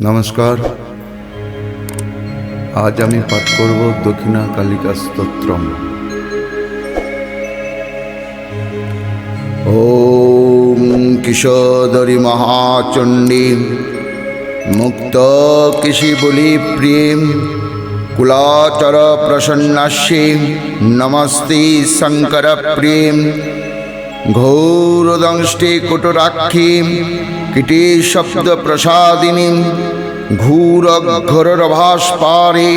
নমস্কার। আজ আমি পাঠ করব দক্ষিণা কালিকা স্তোত্রম। ওম কিশোদরি মহাচণ্ডী মুক্ত কিশি বলি প্রেম কুলাচর প্রসন্নাস্যে নমস্তে শঙ্কর প্রেম ঘোরদংষ্টে কুটরাক্ষী কীটে শব্দ প্রসাদিনী ঘোরঘোরভাস্পারে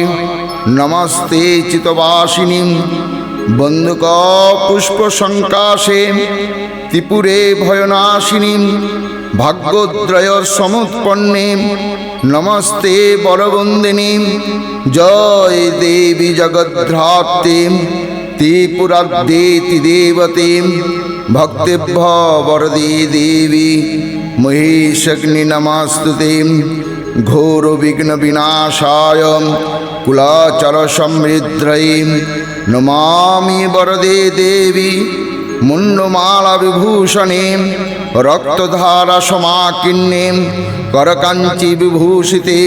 নমস্তে চিতবাসিনী বন্দুক পুষ্প সংকাশে ত্রিপুরে ভয়নাশিনী ভাগ্যোদ্রয় সমুৎপন্নে নমস্তে বরবন্দিনী জয় দেবী জগদ্ধাত্রী ত্রিপুরাদ্যেতি দেবতে ভক্তেভ্য বরদে দেবী মহেশগ্নি নমস্তুতে ঘোর বিঘ্ন বিনাশায় কুলাচর সমৃদ্ধয়ে নমামি বরদে দেবী মুন্ডমালা বিভূষণে রক্তধারা সমাকিন্নে করকাঞ্চি বিভূষিতে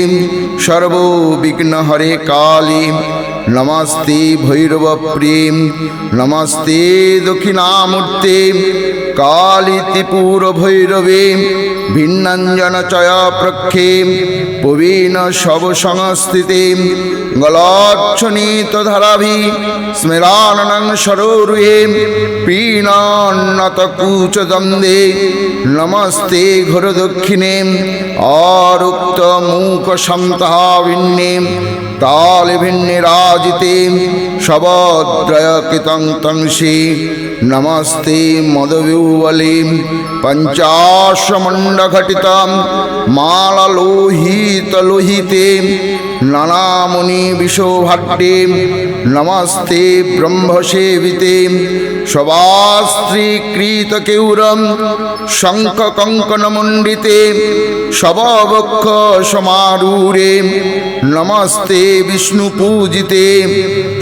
সর্বো বিঘ্ন হরে কালী নমস্তে ভৈরব প্রেম নমস্তে দক্ষিণামূর্তে কালী ত্রিপুর ভৈরবে ভিন্নাঞ্জন চয় প্রক্ষে পবীন শব সংস্থিতে গলাচ্ছনিত ধারাভি স্মেরানং সরোরুহে পীনান্নত কুচ দ্বন্দ্বে নমস্তে ঘোর দক্ষিণে আরুক্ত মুখ সন্তাভিন্নে তালে ভিন্নে রাজিতে শবদ্রয় কৃতং তংসি নমস্তে মদবিহ্বলে পঞ্চাশমণ্ডঘটিতম মালালোহিত লোহিতে নানামুনি বিশোভাড্ডে নমস্তে ব্রহ্মসেবিতে শবাস্ত্রীকৃত কেউরম শঙ্খ কঙ্কণমণ্ডিতে শববক্ষ সমারূঢ়ে নমস্তে বিষ্ণু পূজিতে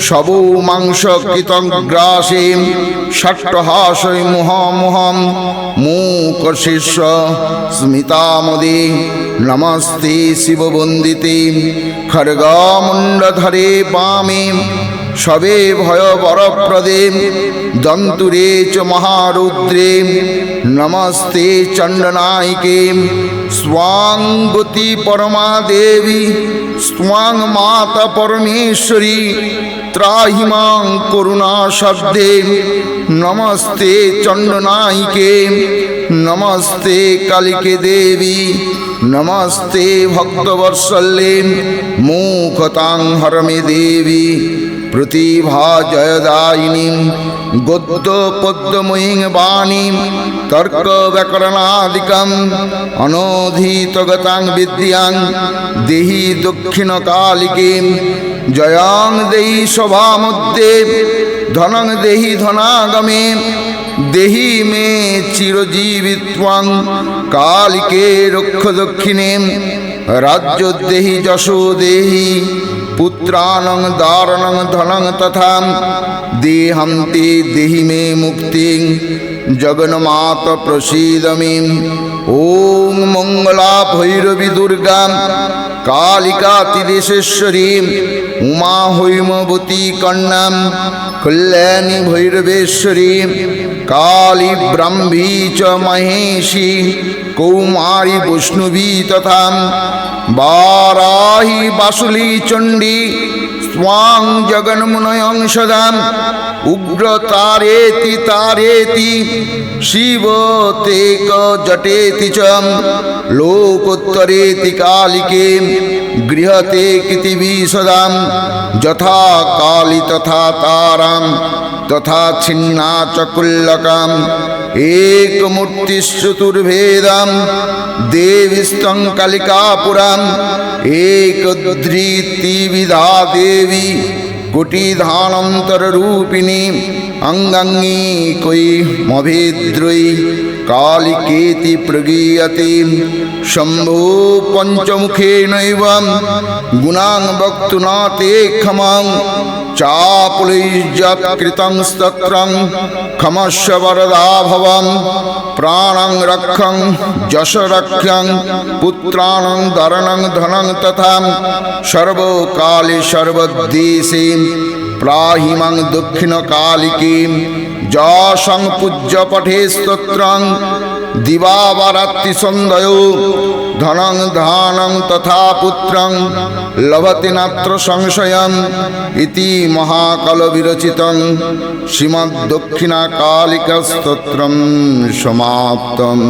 শবো মাংস কৃতগ্রাসে ষট্টহাসৈ মুহমুহম মূকশীর্ষ স্মিতামদে নমস্তে শিববন্দিতে খড়গমুণ্ডধরে বামে সবে ভয় বরপ্রদে দন্তুরে চ মহারুদ্রে নমস্তে চণ্ডনায়িকে স্বাং গতি পরমা দেবী স্বাং মাতা পরমেশ্বরী ত্রাহি মাং করুণা শব্দে নমস্তে চণ্ডনায়িকে নমস্তে কালিকে দেবী নমস্তে ভক্তবৎসল্যে মুখতাং হরমে দেবী প্রতিভা জয়দায়িনী গদ্য পদ্মময়ীং বাণী তর্ক ব্যাকরণাদিকম অনধীতগতাং বিদ্যাং দেহি দক্ষিণ কালিকে জয়ং দেহি সভামধ্যে ধনং দেহি ধনাগমে দেহি মে চিরজীবিত্বং কালিকে রক্ষ দক্ষিণে রাজ্য দেহি যশো দেহি পুত্রানং দারণং ধনং তথা দেহং তে দেহি মে মুক্তিং জগন্মাত প্রসীদ মে। ওং মঙ্গলা ভৈরবী দুর্গা কালিকা ত্রিদেশেশ্বরী উমা হৈমবতী কন্যা কল্যাণী ভৈরবেশ্বরী কালী ব্রহ্মী চ মহেশী কৌমারী বৈষ্ণবী তথা বারাহি বাসুলী চণ্ডী স্বাং জগন্মুনয়ং সদা উগ্র তারেতি তারেতি শিব তেক জটেতি চ লোকোত্তরেতি কালিকে গৃহতে কৃতিবী সদা যথা কালী তথা তারাম তথা ছিন্না চকুল্লকাম একমূর্তিশ্চতুর্ভেদাম দেবীস্তং কালিকাপুরাম একধৃতিবিধা দেবী কোটিধানন্তররূপিণী অঙ্গাঙ্গী কই মভেদ্রয়ী কালিকেতি প্রগীয়তে শম্ভো পঞ্চমুখেনৈব গুণাং বক্তুনা তে ক্ষমাং चापुलैर्यत्कृतं स्तोत्रं खमस्य वरदा भवं प्राणं रक्षं यश रक्षं पुत्राणं धरणं धनं तथा सर्वकाले सर्वदेशे प्राहि मां दक्षिणकालिकीं जशं पूज्य पठे स्तोत्रं दिवावरात्रि सन्ध्यो धनं धानं तथा पुत्रं लभते नात्र संशयम् इति महाकालविरचितं श्रीमद्दक्षिणाकालिकास्तोत्रं समाप्तम्।